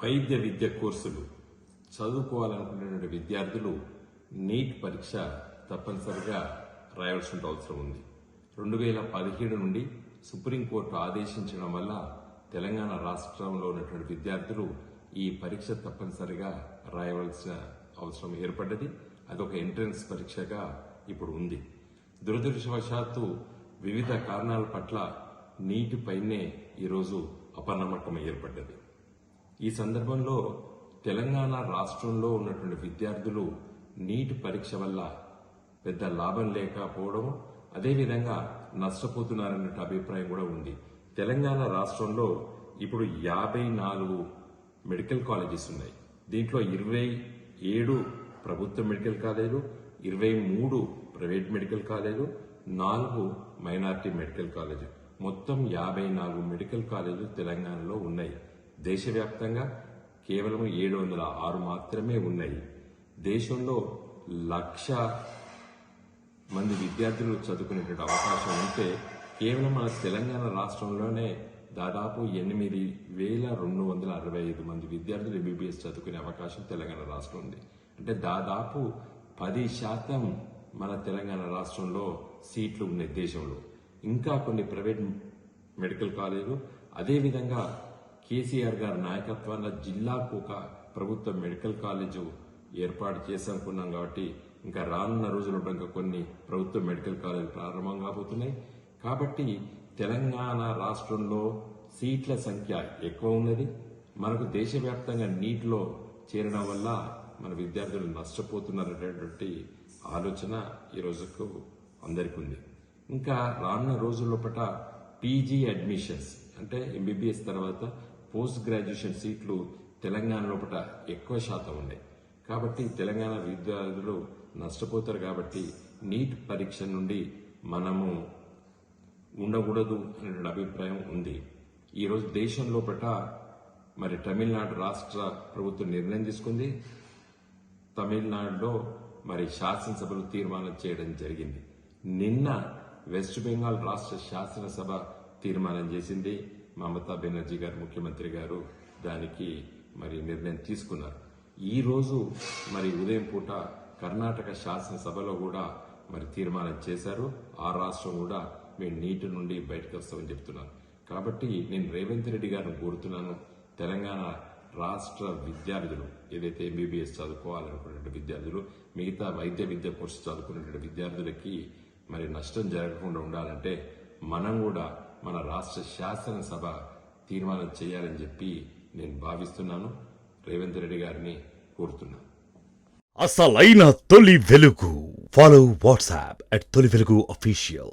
వైద్య విద్య కోర్సులు చదువుకోవాలనుకునే విద్యార్థులు నీట్ పరీక్ష తప్పనిసరిగా రాయాల్సిన అవసరం ఉంది. 2017 నుండి సుప్రీంకోర్టు ఆదేశించడం వల్ల తెలంగాణ రాష్ట్రంలో ఉన్నటువంటి విద్యార్థులు ఈ పరీక్ష తప్పనిసరిగా రాయవలసిన అవసరం ఏర్పడ్డది. అదొక ఎంట్రన్స్ పరీక్షగా ఇప్పుడు ఉంది. దురదృష్టవశాత్తు వివిధ కారణాల పట్ల నీటిపైనే ఈరోజు అపనమ్మకం ఏర్పడ్డది. ఈ సందర్భంలో తెలంగాణ రాష్ట్రంలో ఉన్నటువంటి విద్యార్థులు నీటి పరీక్ష వల్ల పెద్ద లాభం లేకపోవడం, అదేవిధంగా నష్టపోతున్నారన్న అభిప్రాయం కూడా ఉంది. తెలంగాణ రాష్ట్రంలో ఇప్పుడు 54 మెడికల్ కాలేజెస్ ఉన్నాయి. దీంట్లో 27 ప్రభుత్వ మెడికల్ కాలేజీలు, 23 ప్రైవేట్ మెడికల్ కాలేజీలు, 4 మైనారిటీ మెడికల్ కాలేజీలు, మొత్తం 54 మెడికల్ కాలేజీలు తెలంగాణలో ఉన్నాయి. దేశవ్యాప్తంగా కేవలం 706 మాత్రమే ఉన్నాయి. దేశంలో 1,00,000 మంది విద్యార్థులు చదువుకునేటువంటి అవకాశం ఉంటే కేవలం మన తెలంగాణ రాష్ట్రంలోనే దాదాపు 8,265 మంది విద్యార్థులు ఎంబీబీఎస్ చదువుకునే అవకాశం తెలంగాణ రాష్ట్రం ఉంది. అంటే దాదాపు 10% మన తెలంగాణ రాష్ట్రంలో సీట్లు ఉన్నాయి దేశంలో. ఇంకా కొన్ని ప్రైవేట్ మెడికల్ కాలేజీలు, అదేవిధంగా కేసీఆర్ గారి నాయకత్వాన జిల్లాకు ఒక ప్రభుత్వ మెడికల్ కాలేజు ఏర్పాటు చేశానుకున్నాం. కాబట్టి ఇంకా రానున్న రోజుల్లో ఇంకా కొన్ని ప్రభుత్వ మెడికల్ కాలేజీలు ప్రారంభం కాబోతున్నాయి. కాబట్టి తెలంగాణ రాష్ట్రంలో సీట్ల సంఖ్య ఎక్కువ ఉన్నది. మనకు దేశవ్యాప్తంగా నీటిలో చేరడం వల్ల మన విద్యార్థులు నష్టపోతున్నారనేటువంటి ఆలోచన ఈ రోజుకు అందరికీ ఉంది. ఇంకా రానున్న రోజుల్లో పీజీ అడ్మిషన్స్ అంటే ఎంబీబీఎస్ తర్వాత పోస్ట్ గ్రాడ్యుయేషన్ సీట్లు తెలంగాణ లోపల ఎక్కువ శాతం ఉన్నాయి. కాబట్టి తెలంగాణ విద్యార్థులు నష్టపోతారు. కాబట్టి నీట్ పరీక్ష నుండి మనము ఉండకూడదు అనే అభిప్రాయం ఉంది. ఈరోజు దేశం లోపల మరి తమిళనాడు రాష్ట్ర ప్రభుత్వం నిర్ణయం తీసుకుంది. తమిళనాడులో మరి శాసనసభలో తీర్మానం చేయడం జరిగింది. నిన్న వెస్ట్ బెంగాల్ రాష్ట్ర శాసనసభ తీర్మానం చేసింది. మమతా బెనర్జీ గారు ముఖ్యమంత్రి గారు దానికి మరి నిర్ణయం తీసుకున్నారు. ఈ రోజు మరి ఉదయం పూట కర్ణాటక శాసనసభలో కూడా మరి తీర్మానం చేశారు. ఆ రాష్ట్రం కూడా మేము నీటి నుండి బయటకు వస్తామని చెప్తున్నారు. కాబట్టి నేను రేవంత్ రెడ్డి గారిని కోరుతున్నాను, తెలంగాణ రాష్ట్ర విద్యార్థులు ఏదైతే ఎంబీబీఎస్ చదువుకోవాలనుకునే విద్యార్థులు, మిగతా వైద్య విద్య కోర్సు చదువుకునే విద్యార్థులకి మరి నష్టం జరగకుండా ఉండాలంటే మనం కూడా మన రాష్ట్ర శాసనసభ తీర్మానం చేయాలని చెప్పి నేను భావిస్తున్నాను. రేవంత్ రెడ్డి గారిని కోరుతున్నాను. అసలైన తొలి వెలుగు. ఫాలో వాట్సాప్ @తొలి వెలుగు అఫీషియల్.